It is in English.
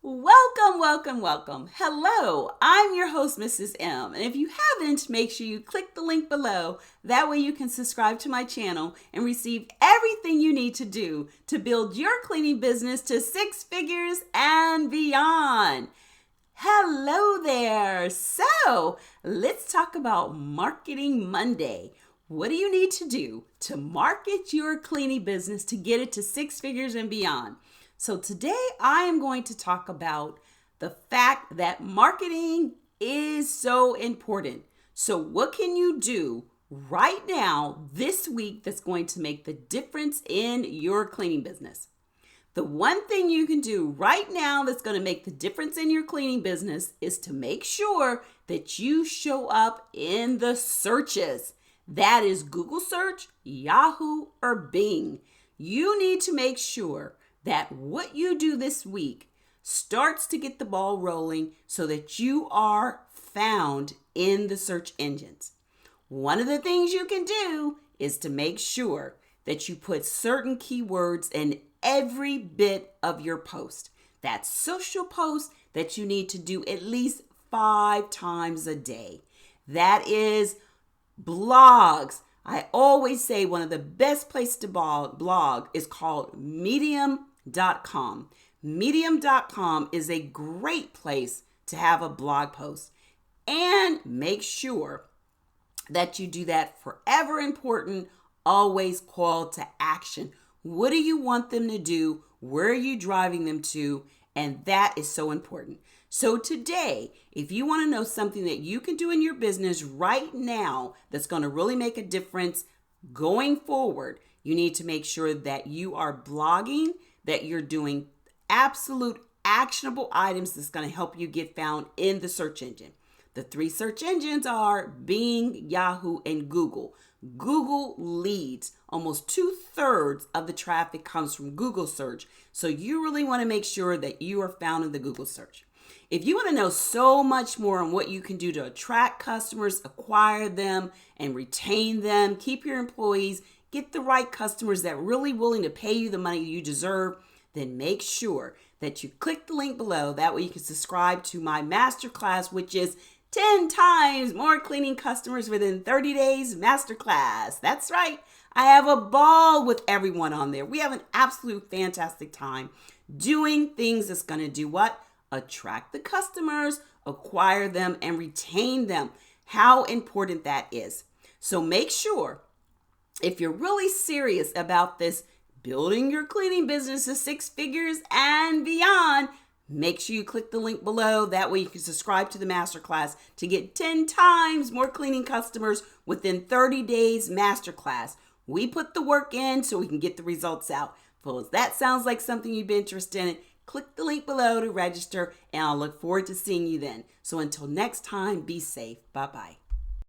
Welcome, welcome, welcome. Hello, I'm your host, Mrs. M. And if you haven't, make sure you click the link below. That way you can subscribe to my channel and receive everything you need to do to build your cleaning business to 6 figures and beyond. Hello there. So let's talk about Marketing Monday. What do you need to do to market your cleaning business to get it to 6 figures and beyond? So today I am going to talk about the fact that marketing is so important. So what can you do right now this week that's going to make the difference in your cleaning business? The one thing you can do right now that's going to make the difference in your cleaning business is to make sure that you show up in the searches. That is Google search, Yahoo, or Bing. You need to make sure that what you do this week starts to get the ball rolling so that you are found in the search engines. One of the things you can do is to make sure that you put certain keywords in every bit of your post. That's social posts that you need to do at least 5 times a day. That is blogs. I always say one of the best places to blog is called Medium.com. Medium.com is a great place to have a blog post, and make sure that you do that forever important, always call to action. What do you want them to do? Where are you driving them to? And that is so important. So today, if you want to know something that you can do in your business right now that's going to really make a difference going forward, you need to make sure that you are blogging, that you're doing absolute actionable items that's going to help you get found in the search engine. The 3 search engines are Bing, Yahoo, and Google. Google leads. Almost 2/3 of the traffic comes from Google search. So you really want to make sure that you are found in the Google search. If you want to know so much more on what you can do to attract customers, acquire them, and retain them, keep your employees, get the right customers that are really willing to pay you the money you deserve, then make sure that you click the link below. That way you can subscribe to my masterclass, which is 10 times more cleaning customers within 30 days masterclass. That's right. I have a ball with everyone on there. We have an absolute fantastic time doing things that's going to do what? Attract the customers, acquire them, and retain them. How important that is. So make sure, if you're really serious about this, building your cleaning business to 6 figures and beyond, make sure you click the link below. That way you can subscribe to the masterclass to get 10 times more cleaning customers within 30 days masterclass. We put the work in so we can get the results out. Well, if that sounds like something you'd be interested in, click the link below to register, and I'll look forward to seeing you then. So until next time, be safe. Bye-bye.